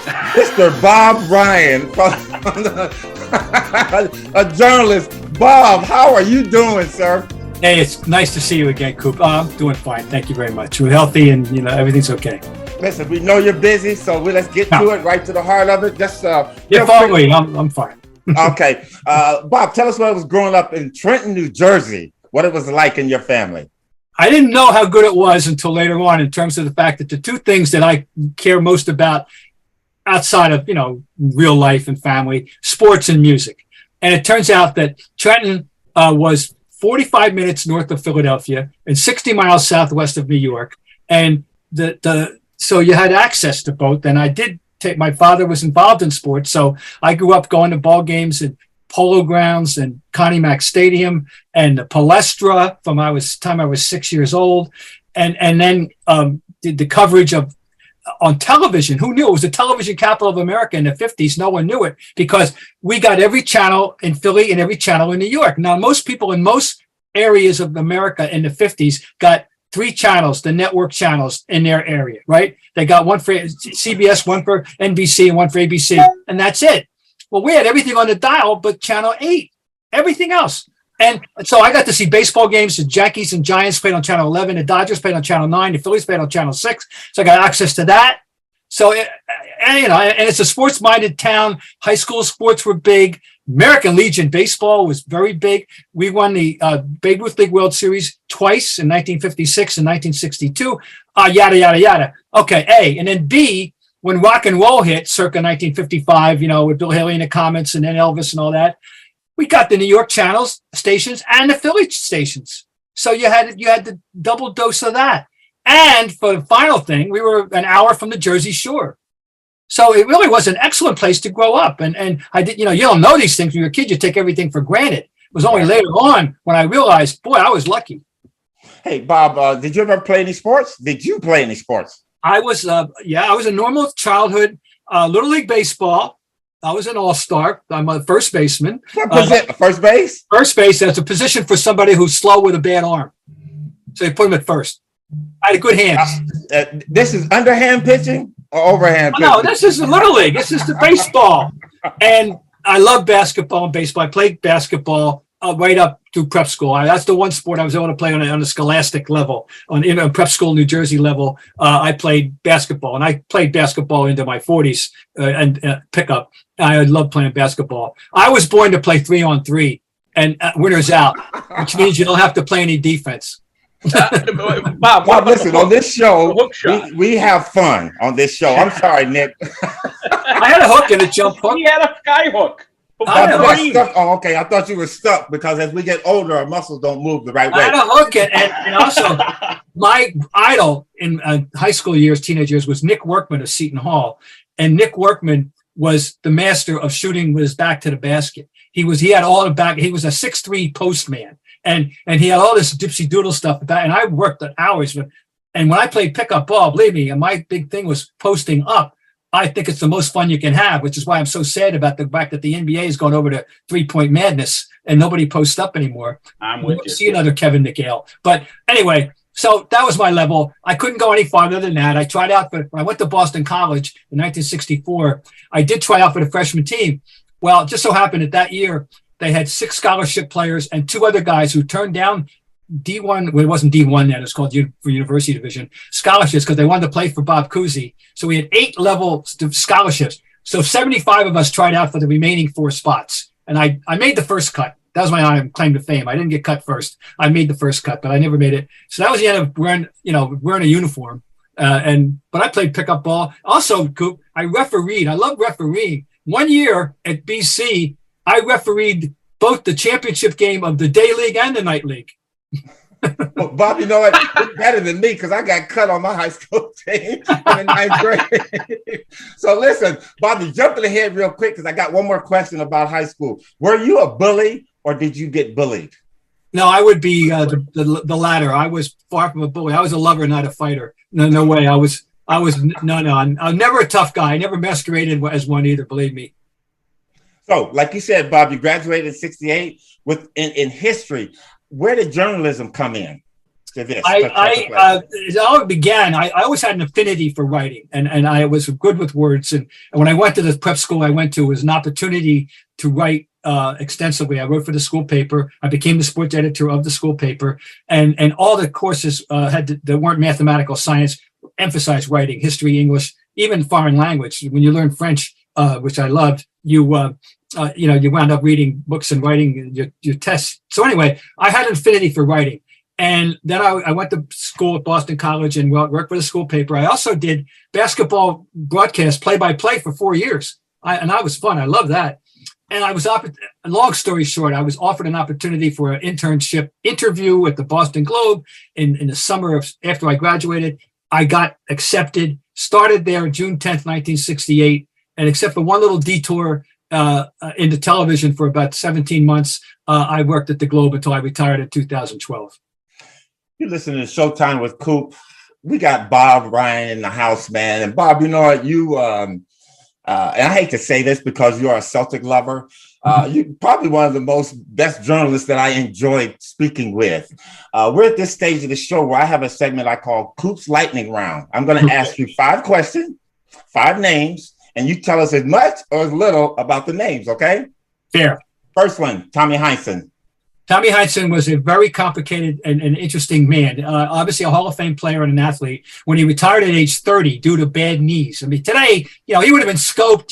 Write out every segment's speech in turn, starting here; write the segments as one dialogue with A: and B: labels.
A: Mr. Bob Ryan, a journalist. Bob, how are you doing, sir?
B: Hey, it's nice to see you again, Coop. I'm doing fine. Thank you very much. We're healthy and, everything's okay.
A: Listen, we know you're busy, so let's get to it, right to the heart of it. Just
B: I'm fine.
A: Okay. Bob, tell us what it was growing up in Trenton, New Jersey, what it was like in your family.
B: I didn't know how good it was until later on, in terms of the fact that the two things that I care most about outside of, real life and family, sports and music. And it turns out that Trenton was 45 minutes north of Philadelphia and 60 miles southwest of New York. And so you had access to both. And my father was involved in sports. So I grew up going to ball games and Polo Grounds and Connie Mack Stadium and the Palestra from time I was 6 years old. And then did the coverage on television. Who knew? It was the television capital of America in the 50s. No one knew it because we got every channel in Philly and every channel in New York. Now, most people in most areas of America in the 50s got 3 channels, the network channels in their area, right? They got one for CBS, one for NBC, and one for ABC, and that's it. Well, we had everything on the dial but channel 8, everything else. And so I got to see baseball games. The Yankees and Giants played on channel 11. The Dodgers played on channel 9. The Phillies played on channel 6. So I got access to that. So, and it's a sports-minded town. High school sports were big. American Legion baseball was very big. We won the Babe Ruth League World Series twice in 1956 and 1962. Yada, yada, yada. Okay, A. And then B, when rock and roll hit circa 1955, with Bill Haley in the comments and then Elvis and all that, we got the New York channels stations and the Philly stations. So you had the double dose of that. And for the final thing, we were an hour from the Jersey Shore. So it really was an excellent place to grow up. And I did, you don't know these things when you're a kid, you take everything for granted. It was only later on when I realized, boy, I was lucky.
A: Hey, Bob, did you ever play any sports? Did you play any sports?
B: I was a normal childhood, Little League baseball. I was an all-star. I'm a first baseman.
A: First base?
B: First base, that's a position for somebody who's slow with a bad arm. So they put him at first. I had good hands.
A: This is underhand pitching or overhand pitching?
B: No, this is the Little League. This is the baseball. And I love basketball and baseball. I played basketball right up through prep school. That's the one sport I was able to play on a scholastic level, on prep school, New Jersey level. I played basketball, and I played basketball into my 40s and pickup. I love playing basketball. I was born to play 3-on-3 and winners out, which means you don't have to play any defense.
A: Bob, listen, on this show, we have fun on this show. I'm sorry, Nick.
B: I had a hook and a jump hook.
C: He had a sky hook.
A: Oh, okay. I thought you were stuck because as we get older, our muscles don't move the right way.
B: I had a hook, and also my idol in high school years, teenage years, was Nick Workman of Seton Hall, and Nick Workman was the master of shooting with his back to the basket. He had all the back. He was a 6'3" postman, and he had all this dipsy doodle stuff about. And I worked at hours. And when I played pickup ball, believe me, and my big thing was posting up. I think it's the most fun you can have, which is why I'm so sad about the fact that the NBA has gone over to 3-point madness and nobody posts up anymore.
C: I'm with you.
B: See another Kevin McHale. But anyway, so that was my level. I couldn't go any farther than that. I tried out when I went to Boston College in 1964. I did try out for the freshman team. Well, it just so happened that year they had 6 scholarship players and 2 other guys who turned down D1, well, it wasn't D1 then, it was called for University Division, scholarships because they wanted to play for Bob Cousy. So we had 8 level scholarships. So 75 of us tried out for the remaining 4 spots. And I made the first cut. That was my claim to fame. I didn't get cut first. I made the first cut, but I never made it. So that was the end of wearing a uniform. But I played pickup ball. Also, Coop, I refereed. I love refereeing. One year at BC, I refereed both the championship game of the day league and the night league.
A: Well, Bob, you know what? You're better than me because I got cut on my high school team in the 9th grade. So listen, Bobby, jumping ahead real quick because I got one more question about high school. Were you a bully or did you get bullied?
B: No, I would be the latter. I was far from a bully. I was a lover, not a fighter. No way. I was no. I'm never a tough guy. I never masqueraded as one either. Believe me.
A: So, like you said, Bob, you graduated in '68 in history. Where did journalism come in? to this?
B: It all began. I always had an affinity for writing, and I was good with words. And when I went to the prep school I went to, it was an opportunity to write extensively. I wrote for the school paper. I became the sports editor of the school paper, and all the courses that weren't mathematical science emphasized writing, history, English, even foreign language. When you learn French, which I loved, you wound up reading books and writing your tests. So anyway, I had an affinity for writing. And then I went to school at Boston College and worked for the school paper. I also did basketball broadcast play-by-play for 4 years. And that was fun. I love that. And I was long story short, I was offered an opportunity for an internship interview at the Boston Globe in the summer after I graduated. I got accepted, started there June 10th, 1968. And except for one little detour into television for about 17 months, I worked at the Globe until I retired in 2012.
A: You're listening to Showtime with Coop. We got Bob Ryan in the house, man. And Bob, you know what? And I hate to say this because you're a Celtic lover. You're probably one of the best journalists that I enjoyed speaking with. We're at this stage of the show where I have a segment I call Coop's Lightning Round. I'm going to ask you 5 questions, 5 names, and you tell us as much or as little about the names, okay?
B: Fair.
A: First one, Tommy Heihnson.
B: Tommy Heihnson was a very complicated and interesting man. Obviously a Hall of Fame player and an athlete. When he retired at age 30 due to bad knees. I mean, today, he would have been scoped.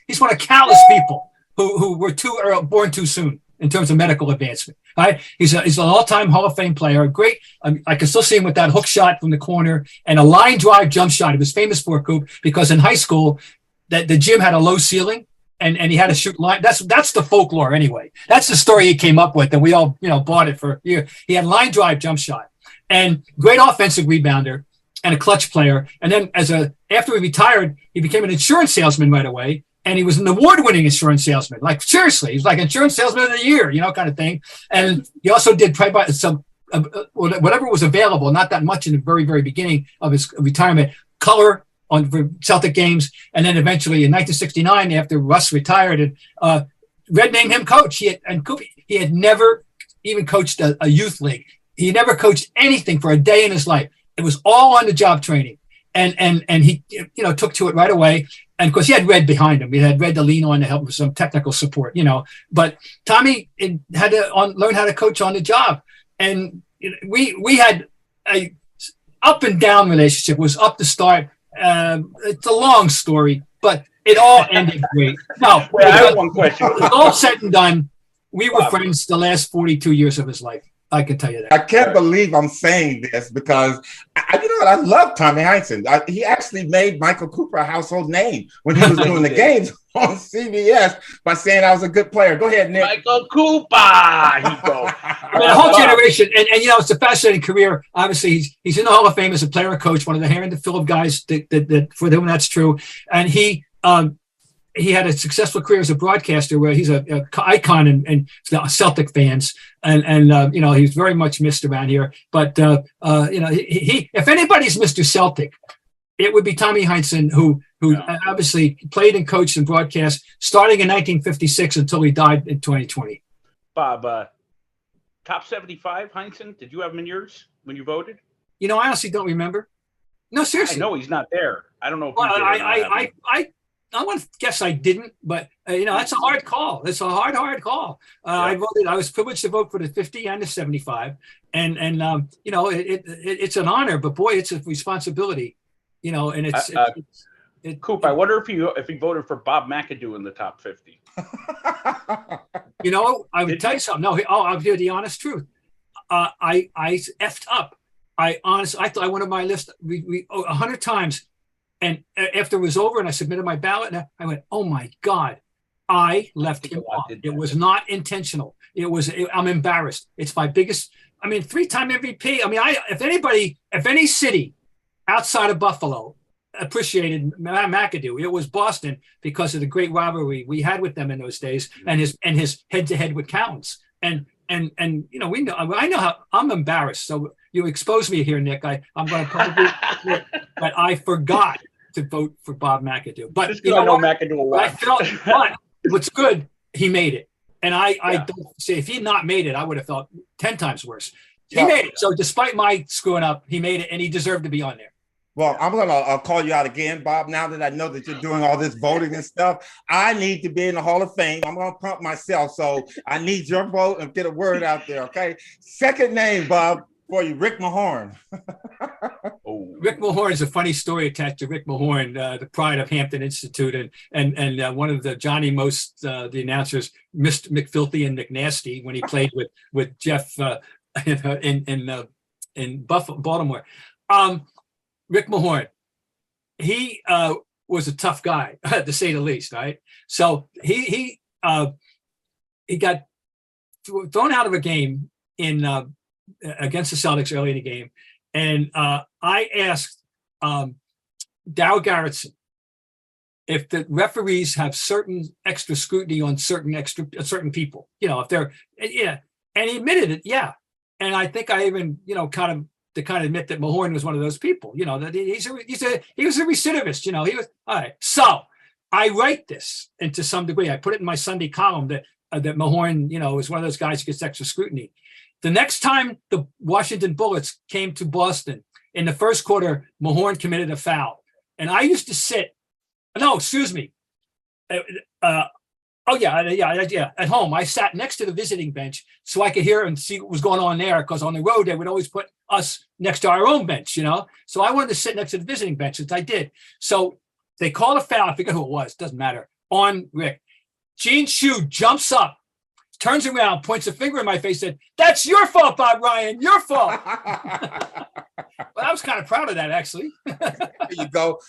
B: He's one of countless people who were born too soon in terms of medical advancement. Right? He's an all-time Hall of Fame player. Great. I can still see him with that hook shot from the corner and a line drive jump shot. He was famous for, Coop, because in high school, that the gym had a low ceiling. And he had to shoot line. That's the folklore anyway. That's the story he came up with, and we all bought it for a year. He had line drive jump shot and great offensive rebounder and a clutch player. And then after he retired, he became an insurance salesman right away, and he was an award-winning insurance salesman. Like seriously, he's like insurance salesman of the year, kind of thing. And he also did some whatever was available, not that much in the very very beginning of his retirement, color for Celtic games, and then eventually in 1969, after Russ retired, Red named him coach. He had never even coached a youth league. He never coached anything for a day in his life. It was all on the job training, and he took to it right away. And of course, he had Red behind him. He had Red to lean on to help with some technical support. But Tommy had to learn how to coach on the job, and we had a up and down relationship. It was up to start. It's a long story, but it all ended great. No,
C: I have one question.
B: It was all said and done. We were friends the last 42 years of his life. I can tell you that.
A: I can't believe I'm saying this because I love Tommy Heihnson. He actually made Michael Cooper a household name when he was doing the games on CBS by saying I was a good player. Go ahead, Nick.
C: Michael Cooper.
B: The whole generation, and it's a fascinating career. Obviously, he's in the Hall of Fame as a player and coach, one of the Aaron Phillip guys that for whom that's true. And he had a successful career as a broadcaster where he's a icon in Celtic fans. And he's very much missed around here. But, he if anybody's Mr. Celtic, it would be Tommy Heihnson, who obviously played and coached and broadcast starting in 1956 until he died in 2020.
C: Bob, top 75, Heihnson, did you have him in yours when you voted?
B: I honestly don't remember. No, seriously.
C: I know he's not there. I don't know if
B: I want to guess I didn't, but that's a hard call. It's a hard call. I voted. I was privileged to vote for the 50 and the 75, and it's an honor, but boy, it's a responsibility. And it's
C: Coop. I wonder if he voted for Bob McAdoo in the top 50.
B: I would tell you something. No, I'll hear the honest truth. I effed up. I thought I wanted my list 100 times. And after it was over and I submitted my ballot, I went, oh my God, I left him off. It was not intentional. I'm embarrassed. It's my biggest, 3-time MVP. If any city outside of Buffalo appreciated McAdoo, it was Boston because of the great rivalry we had with them in those days and his head-to-head with Cowens. And we know, I know how I'm embarrassed. So you expose me here, Nick. I'm going to probably, but I forgot to vote for Bob McAdoo. But
C: I know McAdoo a lot.
B: I felt, but what's good, he made it. And I don't say if he had not made it, I would have felt 10 times worse. He made it. So despite my screwing up, he made it, and he deserved to be on there.
A: Well, I'm going to call you out again, Bob. Now that I know that you're doing all this voting and stuff, I need to be in the Hall of Fame. I'm going to pump myself. So I need your vote and get a word out there, okay? Second name, Bob, for you, Rick Mahorn.
B: Rick Mahorn is a funny story attached to Rick Mahorn, the pride of Hampton Institute, and one of the Johnny Most, the announcers, Mr. McFilthy and McNasty when he played with Jeff in Baltimore. Rick Mahorn, he was a tough guy, to say the least, right? So he got thrown out of a game against the Celtics early in the game, and I asked Dow Garrettson if the referees have certain extra scrutiny on certain people, if they're, and he admitted it, yeah. And I think I even kind of admit that Mahorn was one of those people, that he was a recidivist, he was all right. So I write this, and to some degree I put it in my Sunday column that Mahorn, is one of those guys who gets extra scrutiny. The next time the Washington Bullets came to Boston in the first quarter, Mahorn committed a foul, and I used to sit. No, excuse me. At home, I sat next to the visiting bench so I could hear and see what was going on there, because on the road they would always put us next to our own bench, So I wanted to sit next to the visiting bench, which I did. So they called a foul. I forget who it was. Doesn't matter. On Rick. Gene Shue jumps up, turns around, points a finger in my face, said, "That's your fault, Bob Ryan. Your fault." Well, I was kind of proud of that, actually.
A: There you go.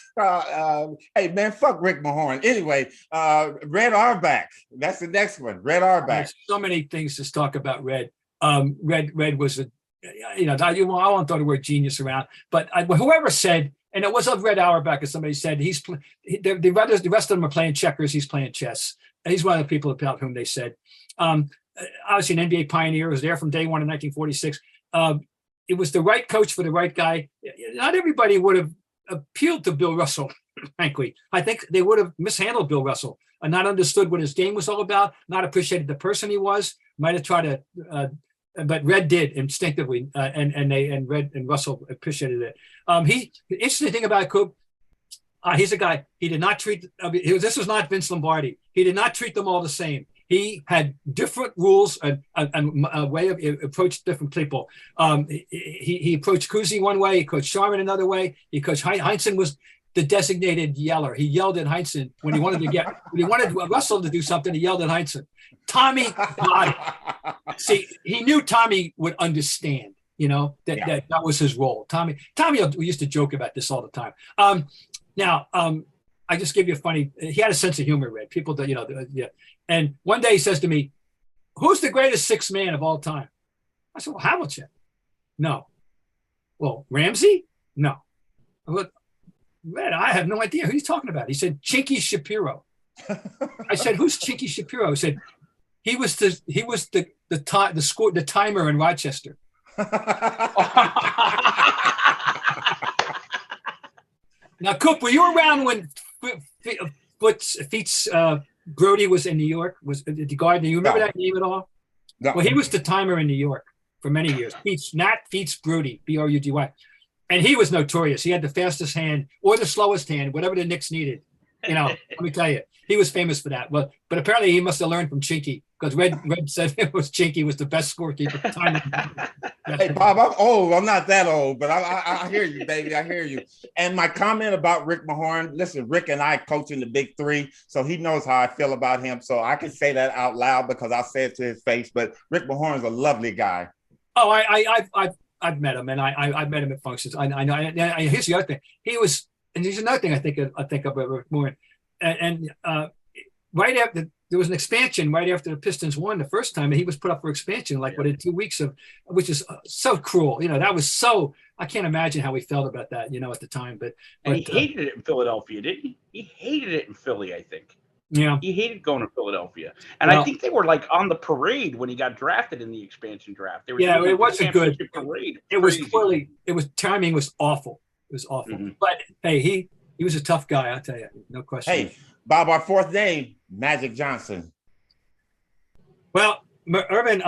A: Hey, man, fuck Rick Mahorn. Anyway, Red Auerbach. That's the next one. Red Auerbach.
B: There's so many things to talk about Red. Red was I won't throw the word genius around, but whoever said, and it was of Red Auerbach, as somebody said, the rest of them are playing checkers. He's playing chess. And he's one of the people about whom they said. Obviously an NBA pioneer, was there from day one in 1946. It was the right coach for the right guy. Not everybody would have appealed to Bill Russell, frankly. I think they would have mishandled Bill Russell and not understood what his game was all about, not appreciated the person he was, might have tried to, but Red did instinctively, and Red and Russell appreciated it. The interesting thing about Coop, he's a guy, he did not treat, this was not Vince Lombardi. He did not treat them all the same. He had different rules and a way of approach different people. He approached Cousy one way, he coached Sharman another way. He coached Heihnson was the designated yeller. He yelled at Heihnson when he wanted Russell to do something. He yelled at Heihnson. Tommy got it. See, he knew Tommy would understand. That was his role. Tommy, we used to joke about this all the time. I just give you a funny. He had a sense of humor, Red. People that yeah. And one day he says to me, "Who's the greatest sixth man of all time?" I said, "Well, Havlicek." "No." "Well, Ramsey?" "No." I went, "Red, I have no idea who he's talking about." He said, "Chinky Shapiro." I said, "Who's Chinky Shapiro?" He said, He was the timer in Rochester." Now, Coop, were you around when Feats Brody was in New York? Was the guard? Do you remember that name at all?
A: No.
B: Well, he was the timer in New York for many years. Feats Brody, Brudy, and he was notorious. He had the fastest hand or the slowest hand, whatever the Knicks needed. Let me tell you, he was famous for that. But apparently, he must have learned from Chinky, because Red said it was Chinky was the best scorekeeper at the time.
A: Hey, Bob, I'm old. I'm not that old, but I hear you, baby. I hear you. And my comment about Rick Mahorn, listen, Rick and I coach in the Big Three, so he knows how I feel about him. So I can say that out loud because I'll say it to his face. But Rick Mahorn is a lovely guy.
B: Oh, I've met him, and I've met him at functions. I know. Here's the other thing. He was, and there's another thing I think about Rick Mahorn, and right after there was an expansion right after the Pistons won the first time, and he was put up for expansion within 2 weeks of, which is so cruel. That was so, I can't imagine how he felt about that, at the time. But
C: he hated it in Philadelphia, didn't he? He hated it in Philly, I think.
B: Yeah.
C: He hated going to Philadelphia. And I think they were on the parade when he got drafted in the expansion draft.
B: It wasn't good.
C: Parade.
B: It was poorly. Timing was awful. It was awful. Mm-hmm. But hey, he was a tough guy, I'll tell you. No question.
A: Hey, Bob, our fourth name, Magic Johnson.
B: Well, Irvin,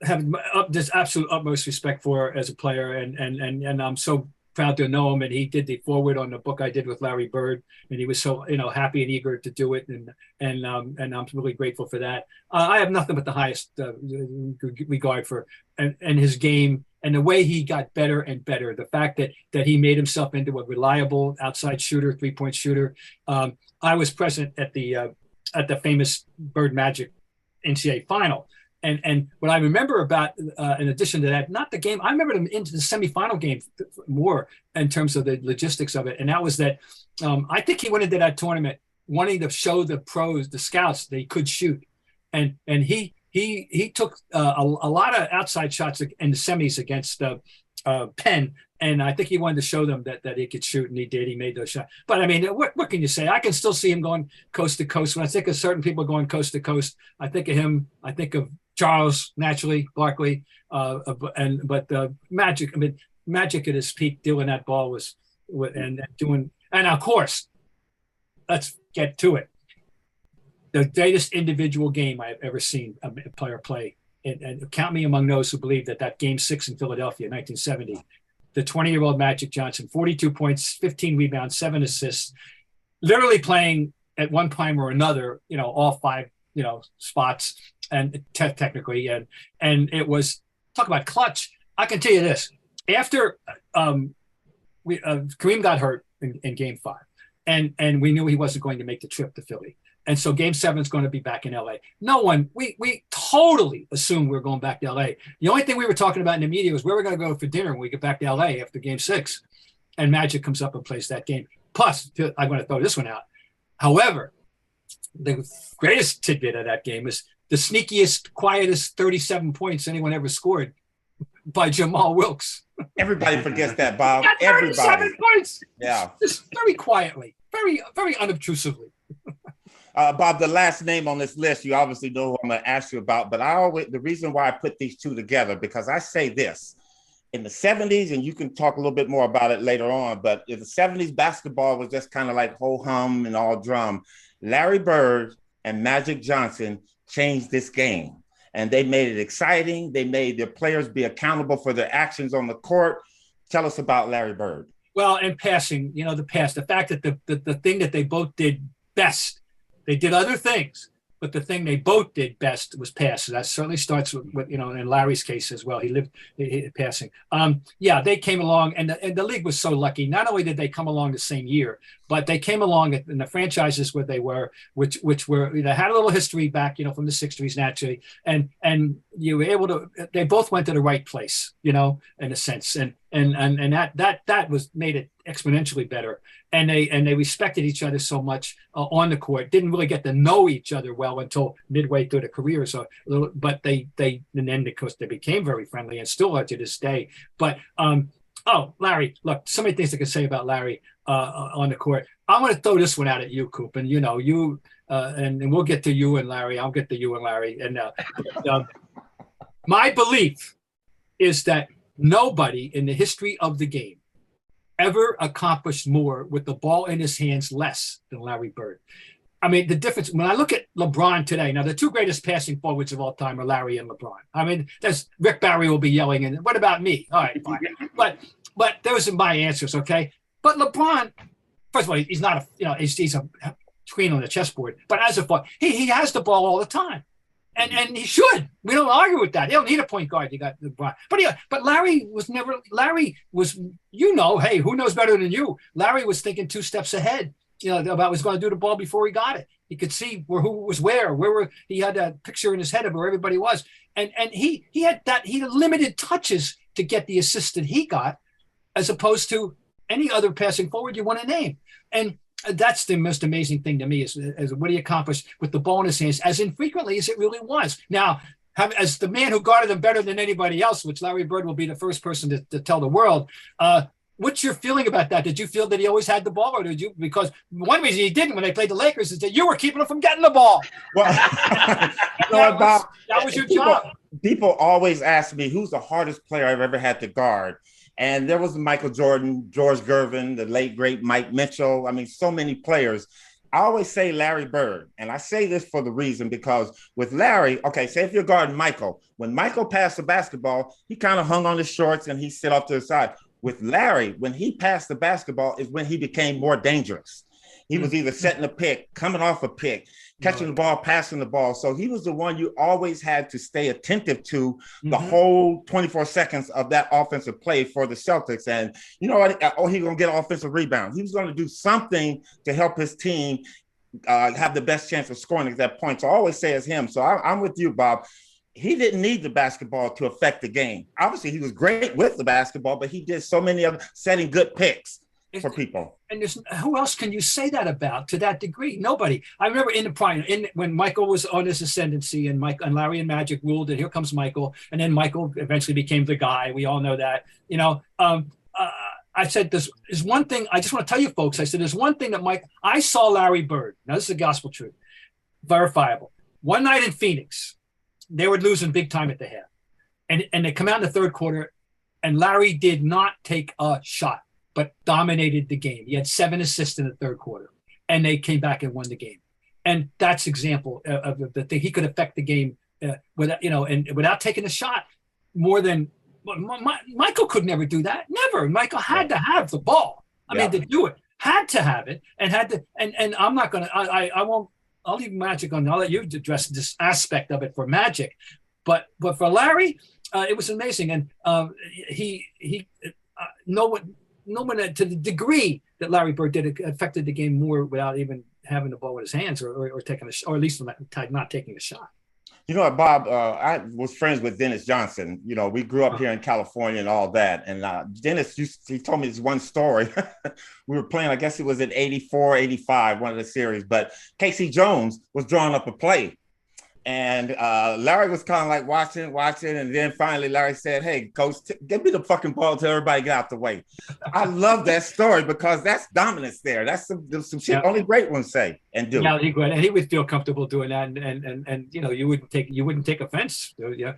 B: have this absolute utmost respect for as a player, and I'm so proud to know him. And he did the foreword on the book I did with Larry Bird, and he was so happy and eager to do it, and I'm really grateful for that. I have nothing but the highest regard for and his game and the way he got better and better. The fact that he made himself into a reliable outside shooter, 3-point shooter. I was present at the famous Bird Magic NCAA final. And what I remember about, in addition to that, not the game, I remember them into the semifinal game more in terms of the logistics of it. And that was that I think he went into that tournament wanting to show the pros, the scouts, that he could shoot. And he took a lot of outside shots in the semis against Penn. And I think he wanted to show them that he could shoot, and he did. He made those shots. But I mean, what can you say? I can still see him going coast to coast. When I think of certain people going coast to coast, I think of him. I think of Charles, naturally, Barkley, but Magic. I mean, Magic at his peak, doing that ball and of course, let's get to it. The greatest individual game I've ever seen a player play, and count me among those who believe that Game 6 in Philadelphia, 1970. The 20-year-old Magic Johnson, 42 points, 15 rebounds, 7 assists, literally playing at one time or another, all 5, spots, and technically, and it was, talk about clutch. I can tell you this: after Kareem got hurt in Game 5, and we knew he wasn't going to make the trip to Philly. And so Game 7 is going to be back in LA. We totally assumed we were going back to LA. The only thing we were talking about in the media was where we're going to go for dinner when we get back to LA after Game 6. And Magic comes up and plays that game. Plus, I'm going to throw this one out. However, the greatest tidbit of that game is the sneakiest, quietest 37 points anyone ever scored by Jamal Wilkes.
A: Everybody forgets that, Bob.
B: Everybody. 37 points.
A: Yeah.
B: Just very quietly, very, very unobtrusively.
A: Bob, the last name on this list, you obviously know who I'm going to ask you about, but the reason why I put these two together, because I say this, in the 70s, and you can talk a little bit more about it later on, but in the 70s, basketball was just kind of like ho-hum and all drum. Larry Bird and Magic Johnson changed this game, and they made it exciting. They made their players be accountable for their actions on the court. Tell us about Larry Bird.
B: Well, and passing, the fact that the thing that they both did best, they did other things, but the thing they both did best was pass. So that certainly starts with in Larry's case as well. He lived passing. They came along, and the league was so lucky. Not only did they come along the same year, but they came along in the franchises where they were, which were had a little history back, from the 60s naturally, and you were able to. They both went to the right place, in a sense, and that was made it exponentially better. And they respected each other so much on the court. Didn't really get to know each other well until midway through the career. So, but and then of course they became very friendly and still are to this day. But Larry, look, so many things I can say about Larry on the court. I'm going to throw this one out at you, Coop, and you and we'll get to you and Larry. I'll get to you and Larry. And my belief is that nobody in the history of the game ever accomplished more with the ball in his hands less than Larry Bird. I mean, the difference, when I look at LeBron today, now the two greatest passing forwards of all time are Larry and LeBron. I mean, Rick Barry will be yelling, and what about me? All right, fine. But those are my answers, okay? But LeBron, first of all, he's not he's a queen on the chessboard, but as a forward, he has the ball all the time. And he should. We don't argue with that. He don't need a point guard. You got LeBron. But Larry was, hey, who knows better than you? Larry was thinking 2 steps ahead, about what he was going to do the ball before he got it. He could see who was where he had a picture in his head of where everybody was. And he had limited touches to get the assist that he got, as opposed to any other passing forward you want to name. And that's the most amazing thing to me is what he accomplished with the ball in his hands, as infrequently as it really was. Now, as the man who guarded him better than anybody else, which Larry Bird will be the first person to tell the world, what's your feeling about that? Did you feel that he always had the ball, or did you? Because one reason he didn't when they played the Lakers is that you were keeping him from getting the ball. Well, that was your job.
A: People always ask me, who's the hardest player I've ever had to guard? And there was Michael Jordan, George Gervin, the late, great Mike Mitchell. I mean, so many players. I always say Larry Bird, and I say this for the reason because with Larry, okay, say if you're guarding Michael, when Michael passed the basketball, he kind of hung on his shorts and he sit off to the side. With Larry, when he passed the basketball is when he became more dangerous. He was either setting a pick, coming off a pick, catching the ball, passing the ball. So he was the one you always had to stay attentive to the whole 24 seconds of that offensive play for the Celtics. And you know what? Oh, he's going to get an offensive rebound. He was going to do something to help his team have the best chance of scoring at that point. So I always say it's him. So I'm with you, Bob. He didn't need the basketball to affect the game. Obviously, he was great with the basketball, but he did so many of setting good picks for people.
B: And who else can you say that about to that degree? Nobody. I remember when Michael was on his ascendancy and Larry and Magic ruled, and here comes Michael, and then Michael eventually became the guy. We all know that. I said there's one thing I just want to tell you folks. I said there's one thing that I saw Larry Bird. Now this is the gospel truth, verifiable. One night in Phoenix, they were losing big time at the half, and they come out in the third quarter, and Larry did not take a shot, but dominated the game. He had 7 assists in the third quarter, and they came back and won the game. And that's example of the thing. He could affect the game without taking a shot more than Michael could never do that. Never. Michael had to have the ball. I mean, to do it, had to have it, and had to. And I'm not going to. I won't. I'll leave Magic on. I'll let you address this aspect of it for Magic, but for Larry, it was amazing, and no one to the degree that Larry Bird did it affected the game more without even having the ball with his hands or taking or at least not taking a shot.
A: You know what, Bob? I was friends with Dennis Johnson. You know, we grew up here in California and all that. And Dennis, he told me this one story. We were playing, I guess it was in 84, 85, one of the series. But Casey Jones was drawing up a play. And Larry was kind of like watching. And then finally Larry said, hey, coach, give me the fucking ball till everybody get out the way. I love that story because that's dominance there. That's some shit only great ones say and do.
B: Yeah, he would feel comfortable doing that. And you know, you wouldn't take offense. Yeah.